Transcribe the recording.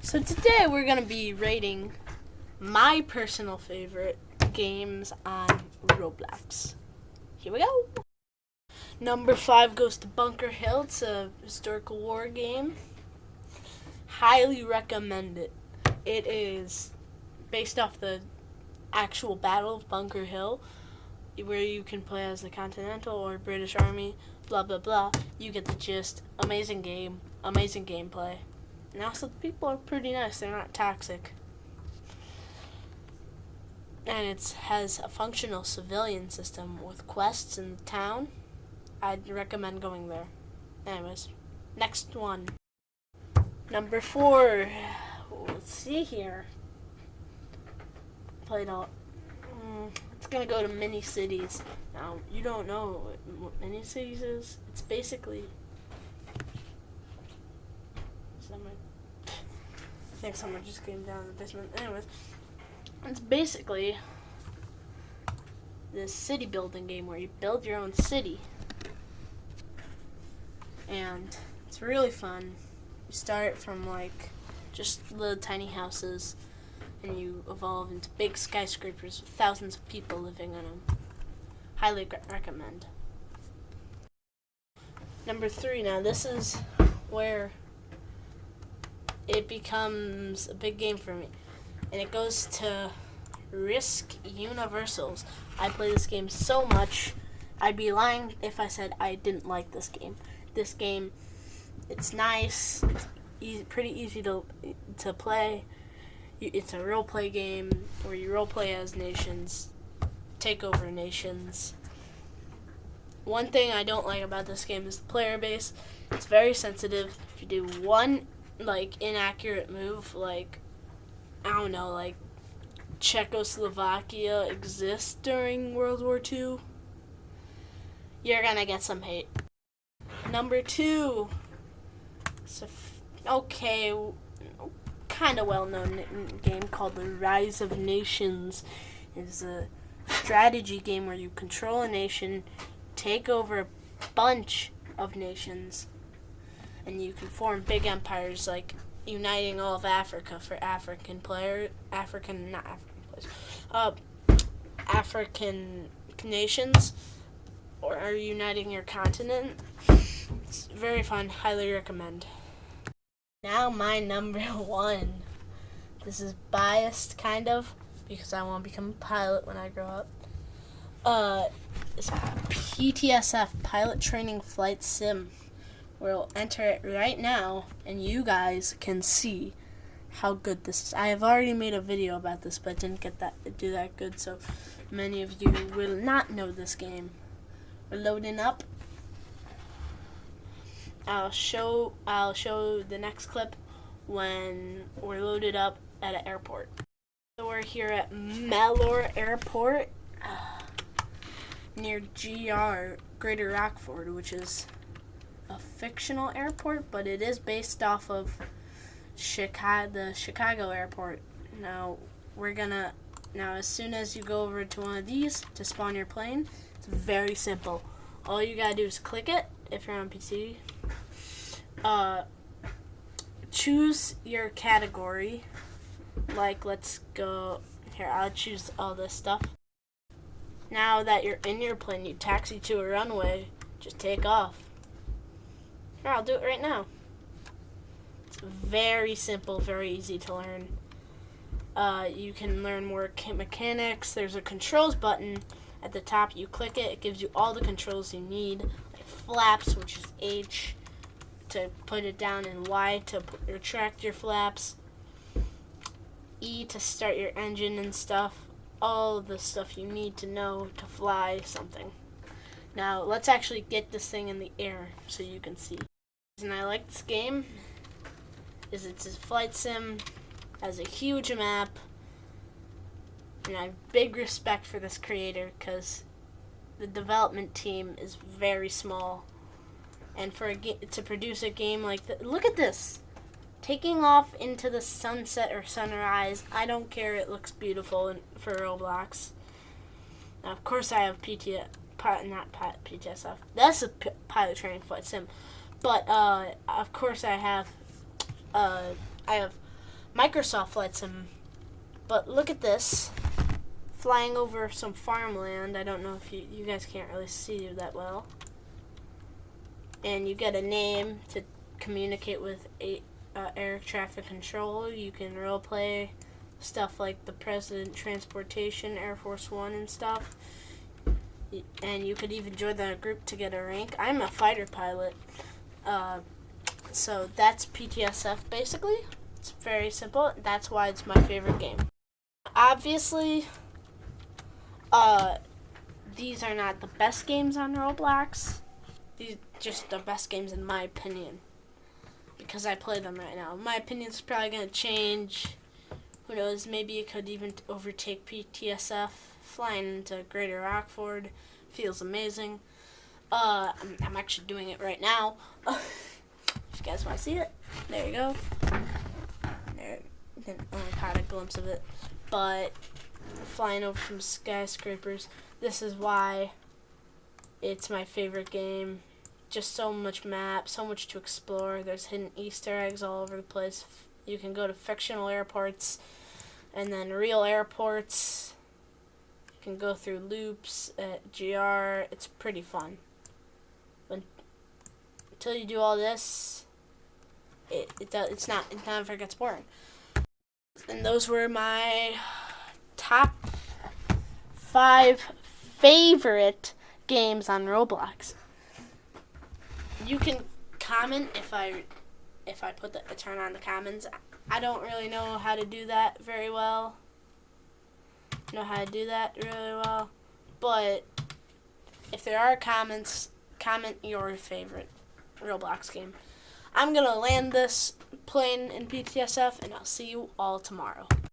So today we're going to be rating my personal favorite games on Roblox. Here we go. Number 5 goes to Bunker Hill. It's a historical war game. Highly recommend it. It is based off the actual Battle of Bunker Hill, where you can play as the Continental or British Army, blah blah blah. You get the gist. Amazing game, amazing gameplay. And also the people are pretty nice, they're not toxic. And it has a functional civilian system with quests in the town. I'd recommend going there. Anyways, next one. Number 4. Let's see here. Played all. It's gonna go to mini cities. Now you don't know what mini cities is. It's basically. I think someone just came down in the basement. Anyways, it's basically this city building game where you build your own city, and it's really fun. You start from like just little tiny houses, and you evolve into big skyscrapers with thousands of people living in them. Highly recommend. Number 3. Now this is where it becomes a big game for me, and it goes to Risk Universals. I play this game so much, I'd be lying if I said I didn't like this game. This game, it's nice, it's easy, pretty easy to play. It's a role play game where you role play as nations, take over nations. One thing I don't like about this game is the player base. It's very sensitive. If you do one inaccurate move, like Czechoslovakia exists during World War II, you're gonna get some hate. Number 2. It's kind of well-known game called The Rise of Nations. It's a strategy game where you control a nation, take over a bunch of nations, and you can form big empires, like uniting all of Africa for African nations, or uniting your continent. It's very fun. Highly recommend. Now my number 1. This is biased, kind of, because I want to become a pilot when I grow up. It's PTSF, Pilot Training Flight Sim. We'll enter it right now, and you guys can see how good this is. I have already made a video about this, but didn't do that good, so many of you will not know this game. We're loading up. I'll show the next clip when we're loaded up at an airport. So we're here at Mallour Airport near Greater Rockford, which is a fictional airport, but it is based off of the Chicago airport. Now as soon as you go over to one of these to spawn your plane, it's very simple. All you gotta do is click it if you're on PC. Choose your category. Like, let's go here. I'll choose all this stuff. Now that you're in your plane, you taxi to a runway. Just take off. Here, I'll do it right now. It's very simple, very easy to learn. You can learn more mechanics. There's a controls button at the top. You click it. It gives you all the controls you need. Like flaps, which is H to put it down, and Y to retract your flaps. E to start your engine and stuff. All the stuff you need to know to fly something. Now, let's actually get this thing in the air so you can see. The reason I like this game is it's a flight sim, has a huge map, and I have big respect for this creator because the development team is very small. And to produce a game like that, look at this. Taking off into the sunset or sunrise, I don't care, it looks beautiful for Roblox. Now, of course I have PTSF. That's a pilot training flight sim. But of course I have Microsoft lets him. But look at this. Flying over some farmland. I don't know if you guys can't really see that well. And you get a name to communicate with air traffic control. You can role play stuff like the President Transportation, Air Force One and stuff. And you could even join the group to get a rank. I'm a fighter pilot. So that's PTSF basically. It's very simple. That's why it's my favorite game. Obviously, these are not the best games on Roblox. These are just the best games in my opinion. Because I play them right now. My opinion's probably going to change. Who knows, maybe it could even overtake PTSF. Flying into Greater Rockford feels amazing. I'm actually doing it right now. If you guys want to see it, there you go. There, only caught a glimpse of it. But flying over some skyscrapers, this is why it's my favorite game. Just so much map, so much to explore. There's hidden Easter eggs all over the place. You can go to fictional airports and then real airports. You can go through loops at GR. It's pretty fun. But until you do all this, it never gets boring. And those were my top 5 favorite games on Roblox. You can comment if I turn on the comments. I don't really know how to do that very well. But if there are comments, comment your favorite Roblox game. I'm gonna land this plane in PTSF, and I'll see you all tomorrow.